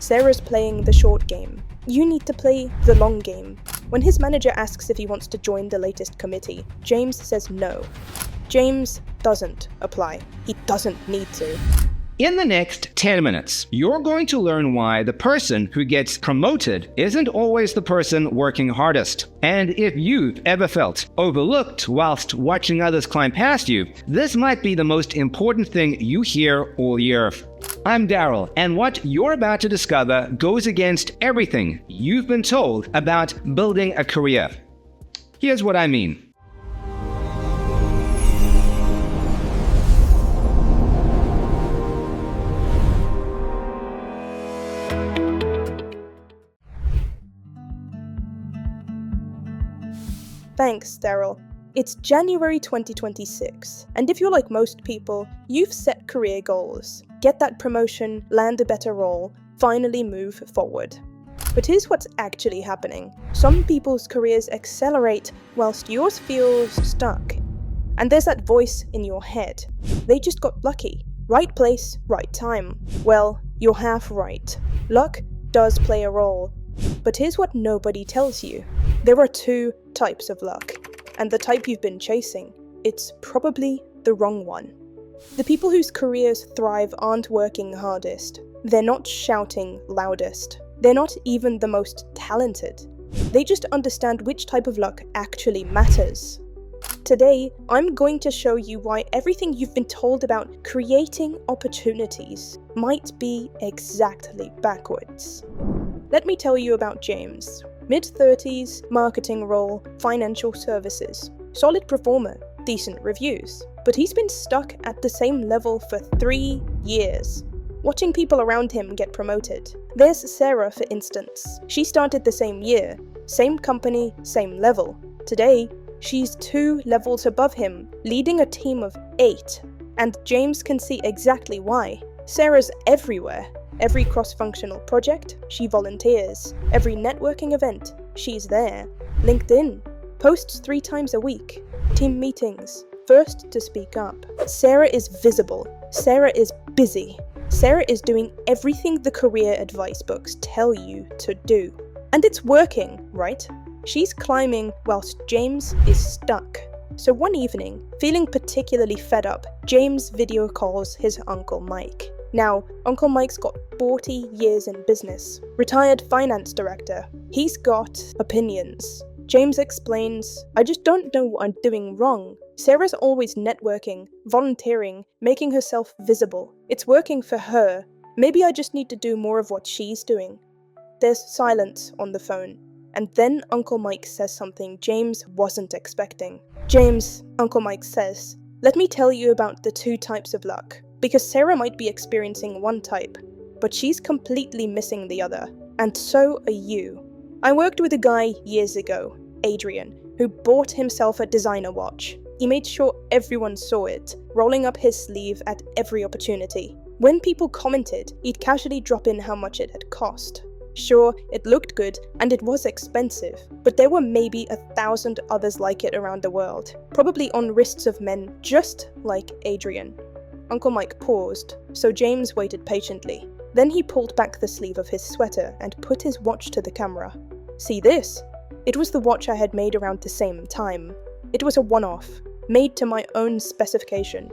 Sarah's playing the short game. You need to play the long game. When his manager asks if he wants to join the latest committee, James says no. James doesn't apply. He doesn't need to. In the next 10 minutes, you're going to learn why the person who gets promoted isn't always the person working hardest. And if you've ever felt overlooked whilst watching others climb past you, this might be the most important thing you hear all year. I'm Daryl, and what you're about to discover goes against everything you've been told about building a career. Here's what I mean. Thanks, Daryl. It's January 2026, and if you're like most people, you've set career goals. Get that promotion, land a better role, finally move forward. But here's what's actually happening. Some people's careers accelerate whilst yours feels stuck. And there's that voice in your head. They just got lucky. Right place, right time. Well, you're half right. Luck does play a role. But here's what nobody tells you. There are two types of luck, and the type you've been chasing, it's probably the wrong one. The people whose careers thrive aren't working hardest. They're not shouting loudest. They're not even the most talented. They just understand which type of luck actually matters. Today, I'm going to show you why everything you've been told about creating opportunities might be exactly backwards. Let me tell you about James. Mid-30s, marketing role, financial services. Solid performer, decent reviews. But he's been stuck at the same level for 3 years, watching people around him get promoted. There's Sarah, for instance. She started the same year, same company, same level. Today, she's 2 levels above him, leading a team of 8. And James can see exactly why. Sarah's everywhere. Every cross-functional project, she volunteers. Every networking event, she's there. LinkedIn, posts 3 times a week. Team meetings, first to speak up. Sarah is visible. Sarah is busy. Sarah is doing everything the career advice books tell you to do. And it's working, right? She's climbing whilst James is stuck. So one evening, feeling particularly fed up, James video calls his Uncle Mike. Now, Uncle Mike's got 40 years in business, retired finance director. He's got opinions. James explains, I just don't know what I'm doing wrong. Sarah's always networking, volunteering, making herself visible. It's working for her. Maybe I just need to do more of what she's doing. There's silence on the phone, and then Uncle Mike says something James wasn't expecting. James, Uncle Mike says, let me tell you about the 2 types of luck. Because Sarah might be experiencing one type, but she's completely missing the other. And so are you. I worked with a guy years ago, Adrian, who bought himself a designer watch. He made sure everyone saw it, rolling up his sleeve at every opportunity. When people commented, he'd casually drop in how much it had cost. Sure, it looked good, and it was expensive, but there were maybe 1,000 others like it around the world, probably on wrists of men just like Adrian. Uncle Mike paused, so James waited patiently. Then he pulled back the sleeve of his sweater and put his watch to the camera. See this? It was the watch I had made around the same time. It was a one-off, made to my own specification.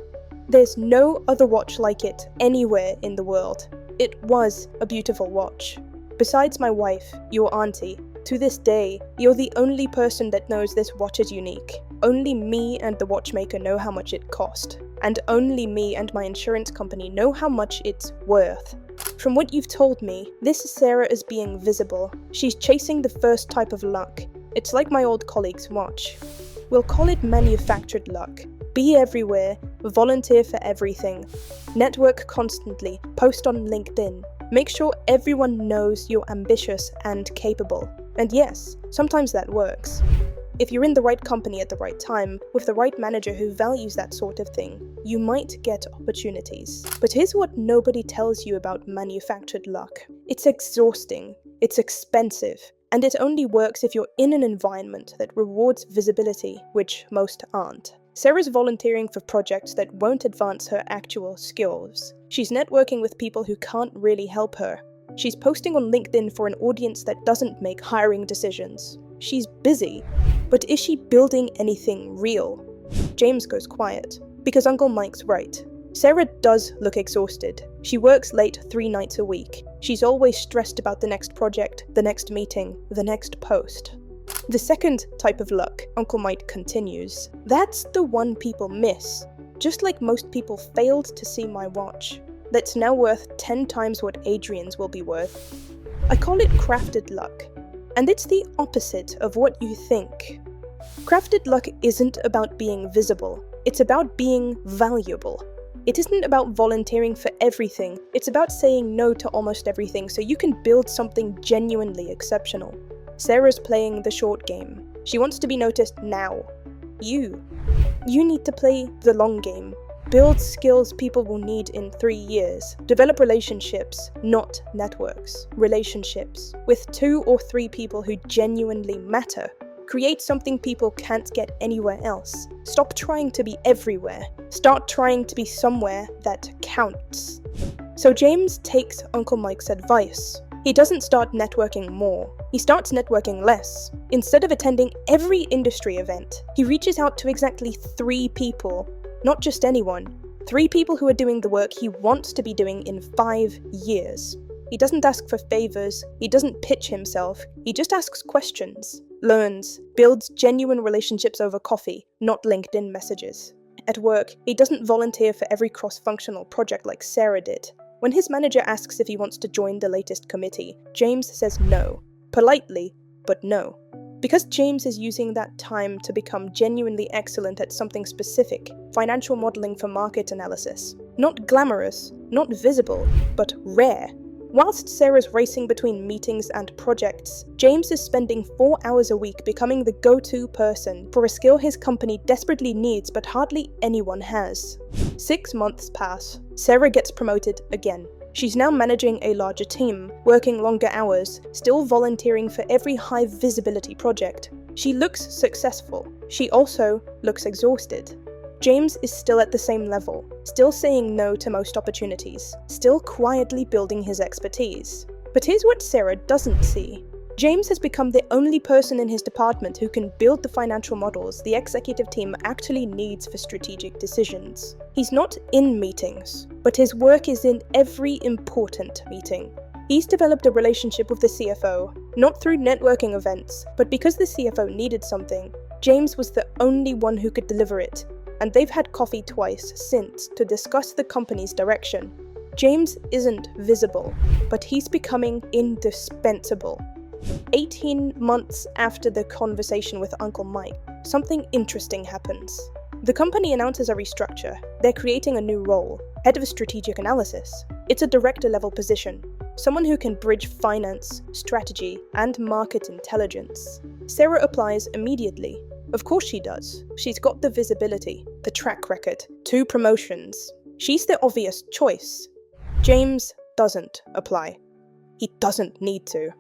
There's no other watch like it anywhere in the world. It was a beautiful watch. Besides my wife, your auntie, to this day, you're the only person that knows this watch is unique. Only me and the watchmaker know how much it cost. And only me and my insurance company know how much it's worth. From what you've told me, this Sarah is being visible. She's chasing the first type of luck. It's like my old colleague's watch. We'll call it manufactured luck. Be everywhere, volunteer for everything. Network constantly, post on LinkedIn. Make sure everyone knows you're ambitious and capable. And yes, sometimes that works. If you're in the right company at the right time, with the right manager who values that sort of thing, you might get opportunities. But here's what nobody tells you about manufactured luck. It's exhausting, it's expensive, and it only works if you're in an environment that rewards visibility, which most aren't. Sarah's volunteering for projects that won't advance her actual skills. She's networking with people who can't really help her. She's posting on LinkedIn for an audience that doesn't make hiring decisions. She's busy, but is she building anything real? James goes quiet, because Uncle Mike's right. Sarah does look exhausted. She works late 3 nights a week. She's always stressed about the next project, the next meeting, the next post. The second type of luck, Uncle Mike continues, that's the one people miss. Just like most people failed to see my watch, that's now worth 10 times what Adrian's will be worth. I call it crafted luck, and it's the opposite of what you think. Crafted luck isn't about being visible, it's about being valuable. It isn't about volunteering for everything, it's about saying no to almost everything so you can build something genuinely exceptional. Sarah's playing the short game. She wants to be noticed now. You need to play the long game. Build skills people will need in 3 years. Develop relationships, not networks. Relationships with 2 or 3 people who genuinely matter. Create something people can't get anywhere else. Stop trying to be everywhere. Start trying to be somewhere that counts. So James takes Uncle Mike's advice. He doesn't start networking more. He starts networking less. Instead of attending every industry event, he reaches out to exactly 3 people. Not just anyone. 3 people who are doing the work he wants to be doing in 5 years. He doesn't ask for favors, he doesn't pitch himself, he just asks questions, learns, builds genuine relationships over coffee, not LinkedIn messages. At work, he doesn't volunteer for every cross-functional project like Sarah did. When his manager asks if he wants to join the latest committee, James says no. Politely, but no. Because James is using that time to become genuinely excellent at something specific, financial modeling for market analysis. Not glamorous, not visible, but rare. Whilst Sarah's racing between meetings and projects, James is spending 4 hours a week becoming the go-to person for a skill his company desperately needs but hardly anyone has. 6 months pass. Sarah gets promoted again. She's now managing a larger team, working longer hours, still volunteering for every high-visibility project. She looks successful. She also looks exhausted. James is still at the same level, still saying no to most opportunities, still quietly building his expertise. But here's what Sarah doesn't see. James has become the only person in his department who can build the financial models the executive team actually needs for strategic decisions. He's not in meetings, but his work is in every important meeting. He's developed a relationship with the CFO, not through networking events, but because the CFO needed something. James was the only one who could deliver it, and they've had coffee twice since to discuss the company's direction. James isn't visible, but he's becoming indispensable. 18 months after the conversation with Uncle Mike, something interesting happens. The company announces a restructure. They're creating a new role, head of strategic analysis. It's a director-level position, someone who can bridge finance, strategy, and market intelligence. Sarah applies immediately. Of course she does. She's got the visibility, the track record, 2 promotions. She's the obvious choice. James doesn't apply. He doesn't need to.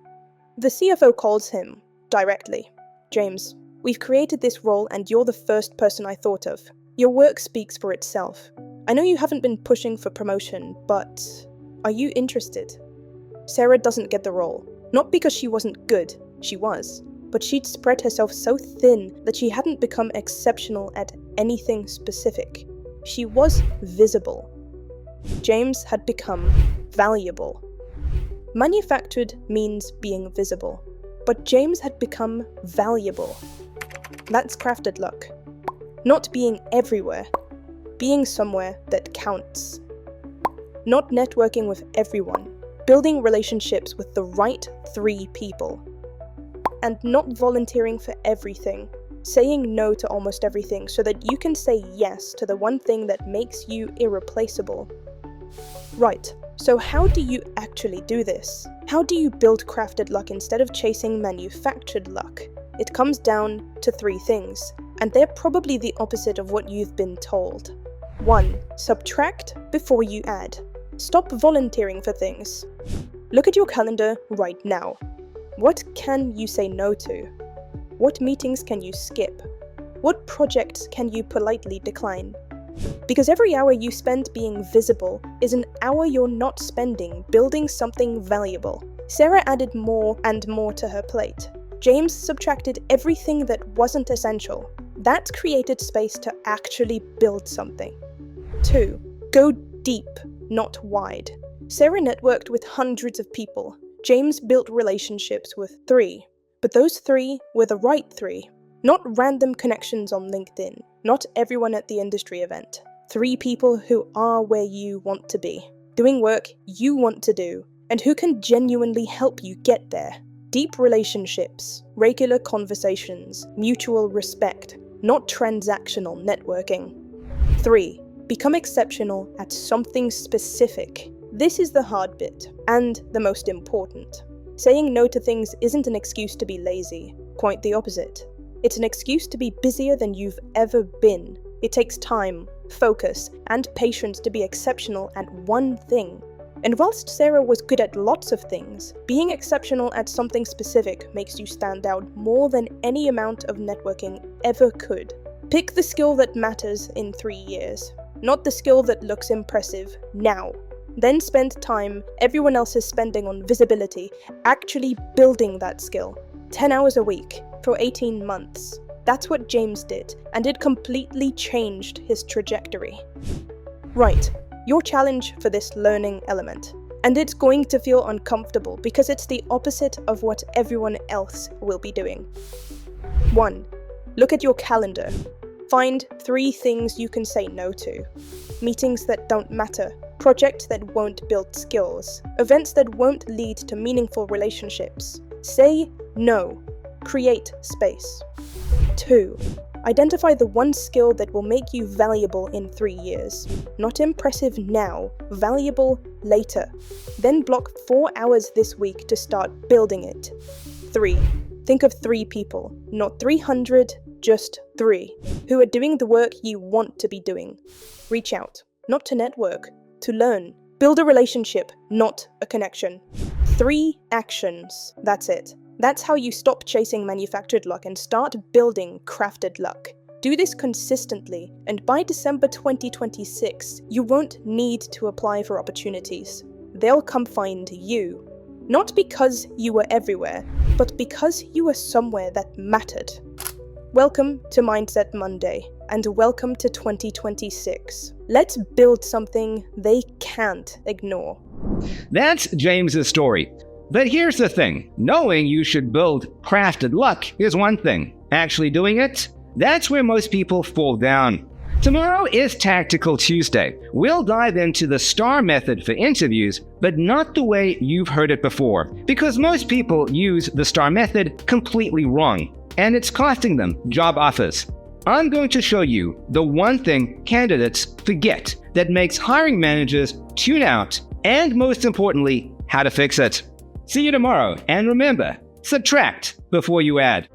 The CFO calls him directly. James, we've created this role and you're the first person I thought of. Your work speaks for itself. I know you haven't been pushing for promotion, but are you interested? Sarah doesn't get the role. Not because she wasn't good, she was. But she'd spread herself so thin that she hadn't become exceptional at anything specific. She was visible. James had become valuable. Manufactured means being visible, but James had become valuable. That's crafted luck. Not being everywhere, being somewhere that counts. Not networking with everyone, building relationships with the right 3 people. And not volunteering for everything, saying no to almost everything so that you can say yes to the one thing that makes you irreplaceable. Right, so how do you actually do this? How do you build crafted luck instead of chasing manufactured luck? It comes down to 3 things, and they're probably the opposite of what you've been told. 1. Subtract before you add. Stop volunteering for things. Look at your calendar right now. What can you say no to? What meetings can you skip? What projects can you politely decline? Because every hour you spend being visible is an hour you're not spending building something valuable. Sarah added more and more to her plate. James subtracted everything that wasn't essential. That created space to actually build something. 2. Go deep, not wide. Sarah networked with hundreds of people. James built relationships with 3. But those 3 were the right 3. Not random connections on LinkedIn. Not everyone at the industry event. 3 people who are where you want to be. Doing work you want to do, and who can genuinely help you get there. Deep relationships, regular conversations, mutual respect, not transactional networking. 3. Become exceptional at something specific. This is the hard bit, and the most important. Saying no to things isn't an excuse to be lazy, quite the opposite. It's an excuse to be busier than you've ever been. It takes time, focus, and patience to be exceptional at one thing. And whilst Sarah was good at lots of things, being exceptional at something specific makes you stand out more than any amount of networking ever could. Pick the skill that matters in 3 years, not the skill that looks impressive now. Then spend time everyone else is spending on visibility, actually building that skill. 10 hours a week, for 18 months. That's what James did, and it completely changed his trajectory. Right. Your challenge for this learning element. And it's going to feel uncomfortable because it's the opposite of what everyone else will be doing. 1. Look at your calendar. Find 3 things you can say no to. Meetings that don't matter. Projects that won't build skills. Events that won't lead to meaningful relationships. Say no. Create space. 2. Identify the one skill that will make you valuable in 3 years. Not impressive now, valuable later. Then block 4 hours this week to start building it. 3. Think of 3 people, not 300, just 3, who are doing the work you want to be doing. Reach out, not to network, to learn. Build a relationship, not a connection. 3 actions, that's it. That's how you stop chasing manufactured luck and start building crafted luck. Do this consistently, and by December 2026, you won't need to apply for opportunities. They'll come find you. Not because you were everywhere, but because you were somewhere that mattered. Welcome to Mindset Monday, and welcome to 2026. Let's build something they can't ignore. That's James's story. But here's the thing, knowing you should build crafted luck is one thing. Actually doing it? That's where most people fall down. Tomorrow is Tactical Tuesday. We'll dive into the STAR method for interviews, but not the way you've heard it before, because most people use the STAR method completely wrong, and it's costing them job offers. I'm going to show you the one thing candidates forget that makes hiring managers tune out, and most importantly, how to fix it. See you tomorrow, and remember, subtract before you add.